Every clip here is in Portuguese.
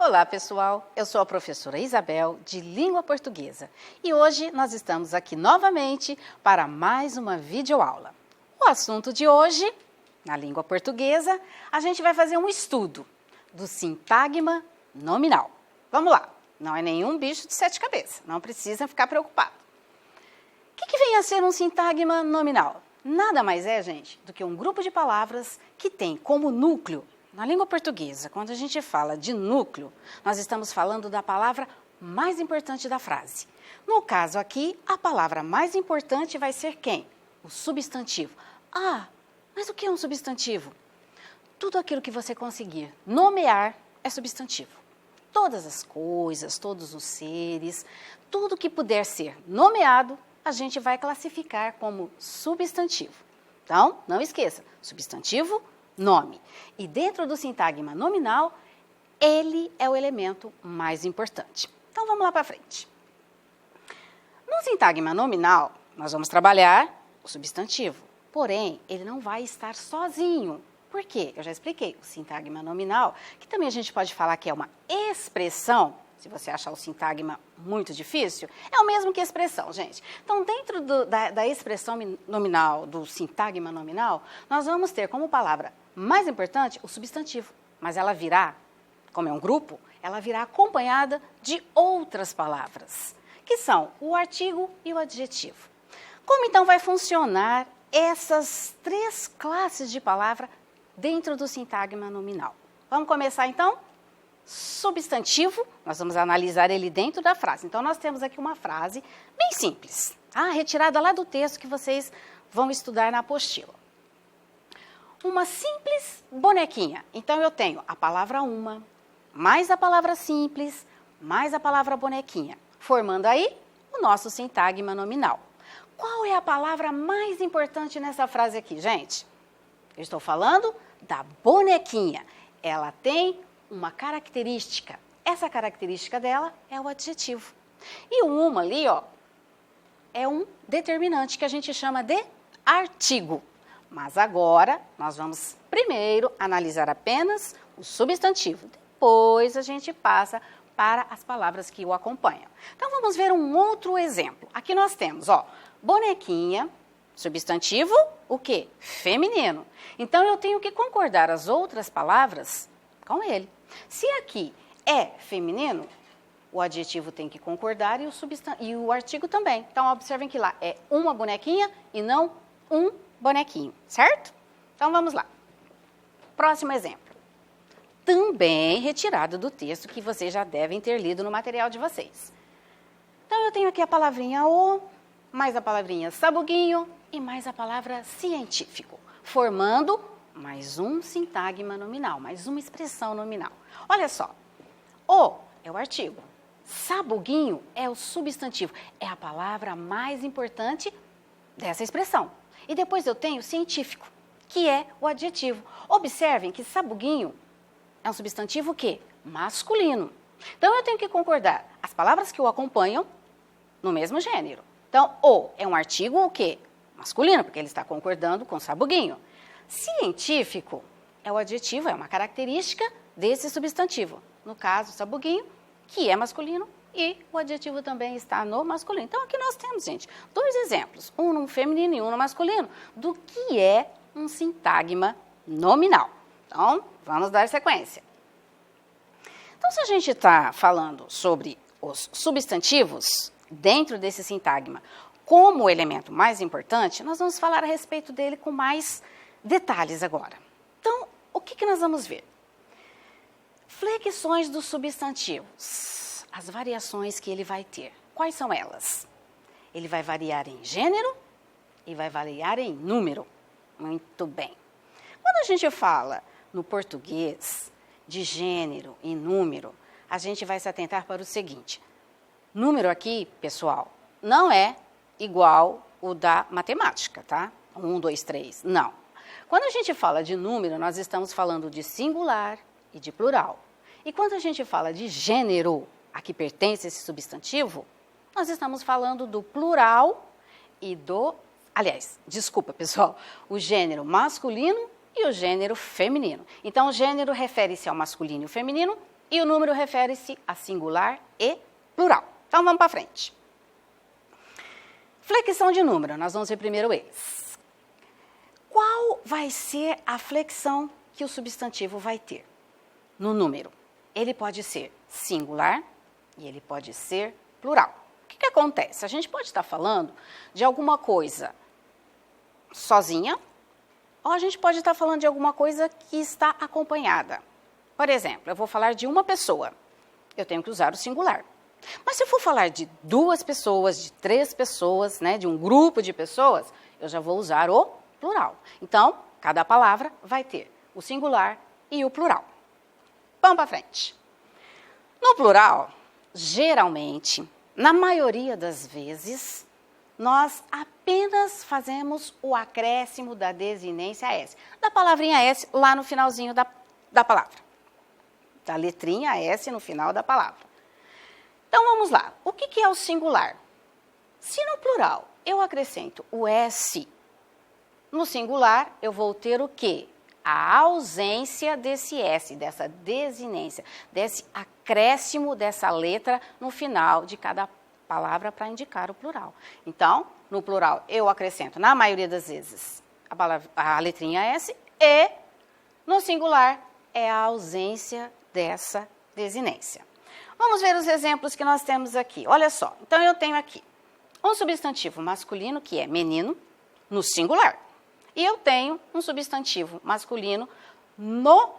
Olá pessoal, eu sou a professora Isabel de Língua Portuguesa e hoje nós estamos aqui novamente para mais uma videoaula. O assunto de hoje, na língua portuguesa, a gente vai fazer um estudo do sintagma nominal. Vamos lá, não é nenhum bicho de sete cabeças, não precisa ficar preocupado. O que vem a ser um sintagma nominal? Nada mais é, gente, do que um grupo de palavras que tem como núcleo. Na língua portuguesa, quando a gente fala de núcleo, nós estamos falando da palavra mais importante da frase. No caso aqui, a palavra mais importante vai ser quem? O substantivo. Ah, mas o que é um substantivo? Tudo aquilo que você conseguir nomear é substantivo. Todas as coisas, todos os seres, tudo que puder ser nomeado, a gente vai classificar como substantivo. Então, não esqueça, substantivo, nome. E dentro do sintagma nominal, ele é o elemento mais importante. Então, vamos lá para frente. No sintagma nominal, nós vamos trabalhar o substantivo. Porém, ele não vai estar sozinho. Por quê? Eu já expliquei. O sintagma nominal, que também a gente pode falar que é uma expressão, se você achar o sintagma muito difícil, é o mesmo que expressão, gente. Então, dentro da expressão nominal, do sintagma nominal, nós vamos ter como palavra mais importante o substantivo, mas ela virá, como é um grupo, ela virá acompanhada de outras palavras, que são o artigo e o adjetivo. Como então vai funcionar essas três classes de palavra dentro do sintagma nominal? Vamos começar então? Substantivo, nós vamos analisar ele dentro da frase. Então, nós temos aqui uma frase bem simples, retirada lá do texto que vocês vão estudar na apostila. Uma simples bonequinha. Então, eu tenho a palavra uma, mais a palavra simples, mais a palavra bonequinha, formando aí o nosso sintagma nominal. Qual é a palavra mais importante nessa frase aqui, gente? Eu estou falando da bonequinha. Ela tem uma característica. Essa característica dela é o adjetivo. E o uma ali, é um determinante que a gente chama de artigo. Mas agora, nós vamos primeiro analisar apenas o substantivo. Depois a gente passa para as palavras que o acompanham. Então, vamos ver um outro exemplo. Aqui nós temos, bonequinha, substantivo, o quê? Feminino. Então, eu tenho que concordar as outras palavras com ele. Se aqui é feminino, o adjetivo tem que concordar e o artigo também. Então, observem que lá é uma bonequinha e não um bonequinho, certo? Então, vamos lá. Próximo exemplo. Também retirado do texto que vocês já devem ter lido no material de vocês. Então, eu tenho aqui a palavrinha o, mais a palavrinha sabuguinho e mais a palavra científico, formando mais um sintagma nominal, mais uma expressão nominal. Olha só, o é o artigo, sabuguinho é o substantivo, é a palavra mais importante dessa expressão. E depois eu tenho científico, que é o adjetivo. Observem que sabuguinho é um substantivo o quê? Masculino. Então eu tenho que concordar as palavras que o acompanham no mesmo gênero. Então, o é um artigo o quê? Masculino, porque ele está concordando com sabuguinho. Científico é o adjetivo, é uma característica desse substantivo. No caso, sabuguinho, que é masculino, e o adjetivo também está no masculino. Então, aqui nós temos, gente, dois exemplos, um no feminino e um no masculino, do que é um sintagma nominal. Então, vamos dar sequência. Então, se a gente está falando sobre os substantivos dentro desse sintagma como o elemento mais importante, nós vamos falar a respeito dele com mais detalhes agora. Então, o que nós vamos ver? Flexões dos substantivos, as variações que ele vai ter. Quais são elas? Ele vai variar em gênero e vai variar em número. Muito bem. Quando a gente fala no português de gênero e número, a gente vai se atentar para o seguinte. Número aqui, pessoal, não é igual o da matemática, tá? 1, 2, 3, não. Quando a gente fala de número, nós estamos falando de singular e de plural. E quando a gente fala de gênero, a que pertence esse substantivo, nós estamos falando do plural e do... Aliás, desculpa, pessoal, o gênero masculino e o gênero feminino. Então, o gênero refere-se ao masculino e o feminino e o número refere-se a singular e plural. Então, vamos para frente. Flexão de número, nós vamos ver primeiro eles. Qual vai ser a flexão que o substantivo vai ter no número? Ele pode ser singular e ele pode ser plural. O que acontece? A gente pode estar falando de alguma coisa sozinha, ou a gente pode estar falando de alguma coisa que está acompanhada. Por exemplo, eu vou falar de uma pessoa, eu tenho que usar o singular. Mas se eu for falar de 2 pessoas, de 3 pessoas, né, de um grupo de pessoas, eu já vou usar o plural. Então, cada palavra vai ter o singular e o plural. Vamos para frente. No plural, geralmente, na maioria das vezes, nós apenas fazemos o acréscimo da desinência S, da palavrinha S lá no finalzinho da palavra, da letrinha S no final da palavra. Então, vamos lá. O que é o singular? Se no plural eu acrescento o S, no singular eu vou ter o quê? A ausência desse S, dessa desinência, desse acréscimo dessa letra no final de cada palavra para indicar o plural. Então, no plural eu acrescento, na maioria das vezes, a letrinha S e no singular é a ausência dessa desinência. Vamos ver os exemplos que nós temos aqui. Olha só, então eu tenho aqui um substantivo masculino, que é menino, no singular. E eu tenho um substantivo masculino no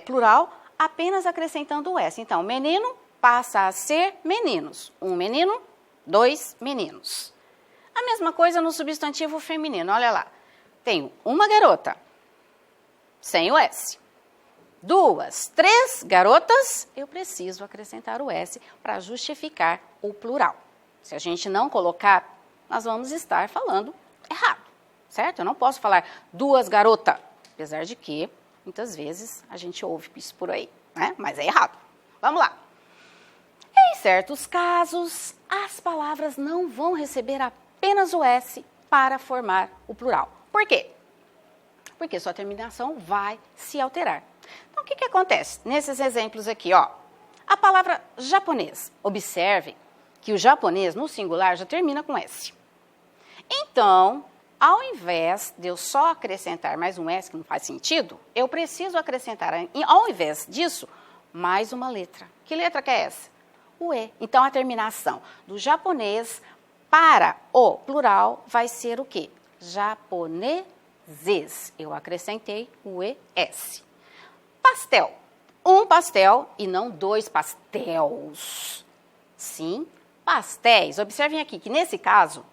plural, apenas acrescentando o S. Então, menino passa a ser meninos. 1 menino, 2 meninos. A mesma coisa no substantivo feminino, olha lá. Tenho uma garota, sem o S. 2, 3 garotas, eu preciso acrescentar o S para justificar o plural. Se a gente não colocar, nós vamos estar falando errado, certo? Eu não posso falar 2 garotas, apesar de que, muitas vezes, a gente ouve isso por aí, né? Mas é errado. Vamos lá. Em certos casos, as palavras não vão receber apenas o S para formar o plural. Por quê? Porque sua terminação vai se alterar. Então, o que acontece? Nesses exemplos aqui, ó, a palavra japonês. Observem que o japonês, no singular, já termina com S. Então, ao invés de eu só acrescentar mais um S, que não faz sentido, eu preciso acrescentar, ao invés disso, mais uma letra. Que letra que é essa? O E. Então, a terminação do japonês para o plural vai ser o quê? Japoneses. Eu acrescentei o ES. Pastel. Um pastel e não 2 pastéis. Sim, pastéis. Observem aqui que, nesse caso,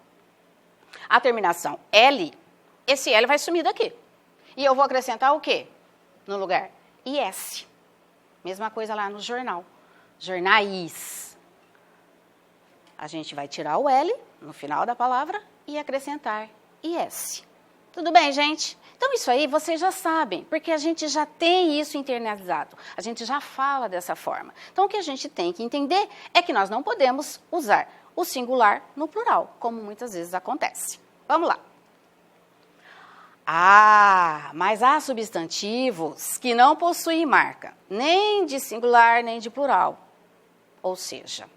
a terminação L, esse L vai sumir daqui. E eu vou acrescentar o quê? No lugar? IS. Mesma coisa lá no jornal. Jornais. A gente vai tirar o L no final da palavra e acrescentar IS. Tudo bem, gente? Então, isso aí vocês já sabem, porque a gente já tem isso internalizado. A gente já fala dessa forma. Então, o que a gente tem que entender é que nós não podemos usar o singular no plural, como muitas vezes acontece. Vamos lá. Ah, mas há substantivos que não possuem marca, nem de singular, nem de plural. Ou seja,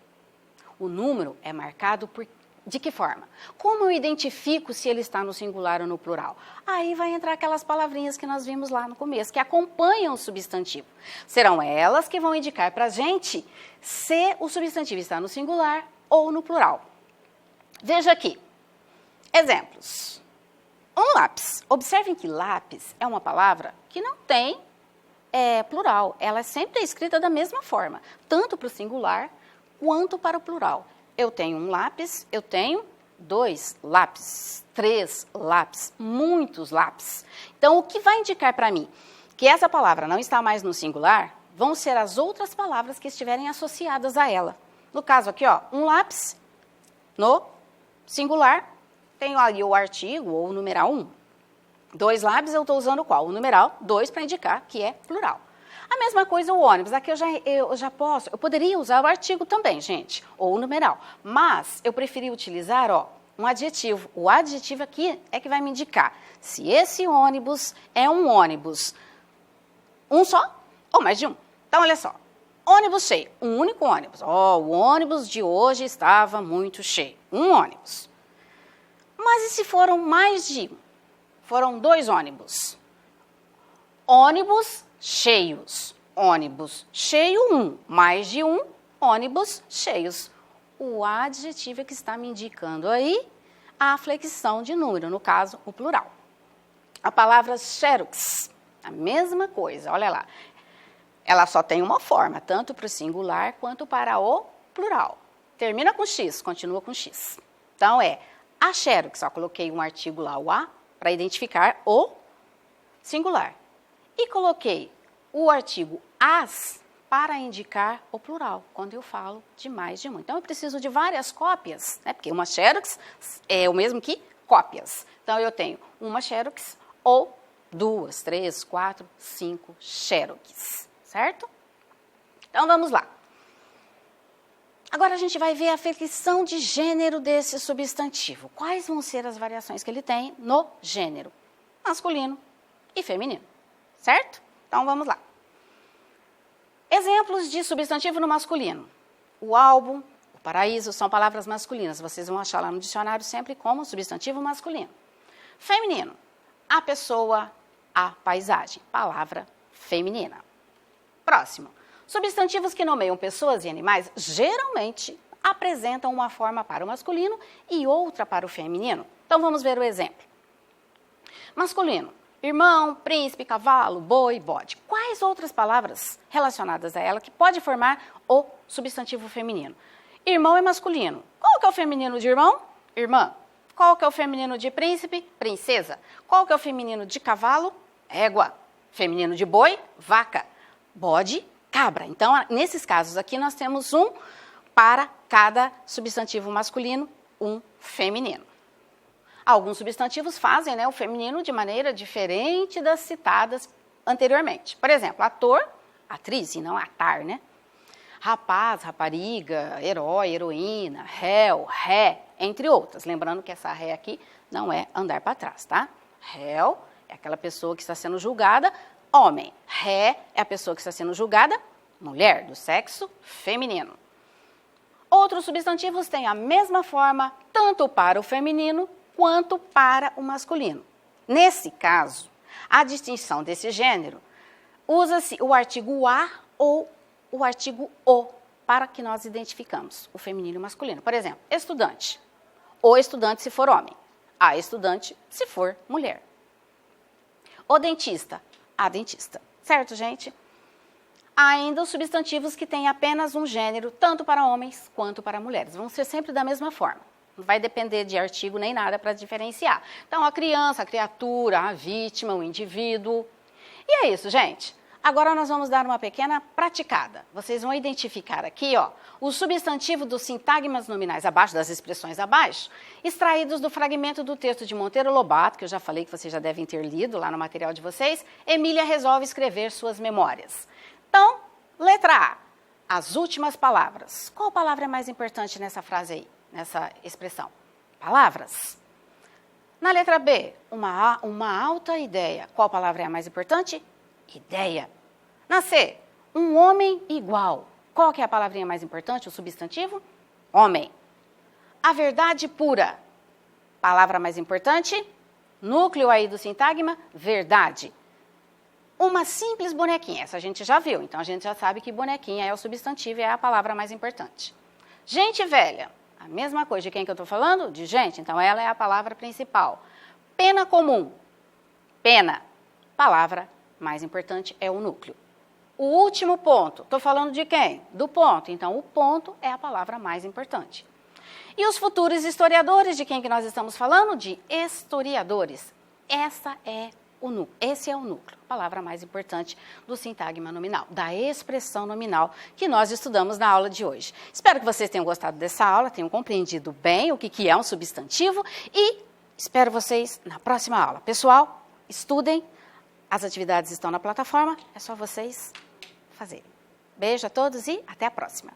o número é marcado por... De que forma? Como eu identifico se ele está no singular ou no plural? Aí vai entrar aquelas palavrinhas que nós vimos lá no começo, que acompanham o substantivo. Serão elas que vão indicar para a gente se o substantivo está no singular ou no plural. Veja aqui. Exemplos. Um lápis. Observem que lápis é uma palavra que não tem plural. Ela sempre é escrita da mesma forma, tanto para o singular quanto para o plural. Eu tenho um lápis, eu tenho 2 lápis, 3 lápis, muitos lápis. Então, o que vai indicar para mim que essa palavra não está mais no singular vão ser as outras palavras que estiverem associadas a ela. No caso aqui, ó, um lápis no singular, tenho ali o artigo ou o numeral 1. 2 lápis, eu estou usando qual? O numeral 2 para indicar que é plural. A mesma coisa o ônibus, aqui eu poderia usar o artigo também, gente, ou o numeral, mas eu preferi utilizar, ó, um adjetivo. O adjetivo aqui é que vai me indicar se esse ônibus é um ônibus, um só ou mais de um. Então, Então, olha só. Ônibus cheio, um único ônibus. O ônibus de hoje estava muito cheio. Um ônibus. Mas e se foram mais de um? Foram 2 ônibus. Ônibus cheios. Ônibus cheio, 1. Mais de um, ônibus cheios. O adjetivo é que está me indicando aí a flexão de número, no caso, o plural. A palavra xerox, a mesma coisa, olha lá. Ela só tem uma forma, tanto para o singular quanto para o plural. Termina com X, continua com X. Então, a xerox, coloquei um artigo lá, o A, para identificar o singular. E coloquei o artigo as para indicar o plural, quando eu falo de mais de um. Então, eu preciso de várias cópias, né? Porque uma xerox é o mesmo que cópias. Então, eu tenho uma xerox ou 2, 3, 4, 5 xerox, certo? Então, vamos lá. Agora, a gente vai ver a flexão de gênero desse substantivo. Quais vão ser as variações que ele tem no gênero masculino e feminino, certo? Então, vamos lá. Exemplos de substantivo no masculino. O álbum, o paraíso são palavras masculinas. Vocês vão achar lá no dicionário sempre como substantivo masculino. Feminino, a pessoa, a paisagem, palavra feminina. Próximo. Substantivos que nomeiam pessoas e animais geralmente apresentam uma forma para o masculino e outra para o feminino. Então, vamos ver o exemplo. Masculino. Irmão, príncipe, cavalo, boi, bode. Quais outras palavras relacionadas a ela que pode formar o substantivo feminino? Irmão é masculino. Qual que é o feminino de irmão? Irmã. Qual que é o feminino de príncipe? Princesa. Qual que é o feminino de cavalo? Égua. Feminino de boi? Vaca. Bode, cabra. Então, nesses casos aqui, nós temos um para cada substantivo masculino, um feminino. Alguns substantivos fazem, o feminino de maneira diferente das citadas anteriormente. Por exemplo, ator, atriz, e não atar, né? Rapaz, rapariga, herói, heroína, réu, ré, entre outras. Lembrando que essa ré aqui não é andar para trás, tá? Réu é aquela pessoa que está sendo julgada, homem. Ré é a pessoa que está sendo julgada, mulher, do sexo feminino. Outros substantivos têm a mesma forma, tanto para o feminino quanto para o masculino. Nesse caso, a distinção desse gênero, usa-se o artigo a ou o artigo o, para que nós identificamos o feminino e o masculino. Por exemplo, estudante. O estudante se for homem, a estudante se for mulher. O dentista, a dentista. Certo, gente? Há ainda os substantivos que têm apenas um gênero, tanto para homens quanto para mulheres. Vão ser sempre da mesma forma. Não vai depender de artigo nem nada para diferenciar. Então, a criança, a criatura, a vítima, o indivíduo. E é isso, gente. Agora nós vamos dar uma pequena praticada. Vocês vão identificar aqui, o substantivo dos sintagmas nominais abaixo, das expressões abaixo, extraídos do fragmento do texto de Monteiro Lobato, que eu já falei que vocês já devem ter lido lá no material de vocês. Emília resolve escrever suas memórias. Então, letra A, as últimas palavras. Qual palavra é mais importante nessa frase aí? Nessa expressão? Palavras. Na letra B, uma alta ideia. Qual palavra é a mais importante? Ideia. Na C, um homem igual. Qual que é a palavrinha mais importante, o substantivo? Homem. A verdade pura. Palavra mais importante? Núcleo aí do sintagma, verdade. Uma simples bonequinha, essa a gente já viu, então a gente já sabe que bonequinha é o substantivo e é a palavra mais importante. Gente velha. A mesma coisa de quem que eu estou falando? De gente. Então, ela é a palavra principal. Pena comum. Pena. Palavra mais importante é o núcleo. O último ponto. Estou falando de quem? Do ponto. Então, o ponto é a palavra mais importante. E os futuros historiadores, de quem que nós estamos falando? De historiadores. Esse é o núcleo, a palavra mais importante do sintagma nominal, da expressão nominal que nós estudamos na aula de hoje. Espero que vocês tenham gostado dessa aula, tenham compreendido bem o que é um substantivo e espero vocês na próxima aula. Pessoal, estudem, as atividades estão na plataforma, é só vocês fazerem. Beijo a todos e até a próxima.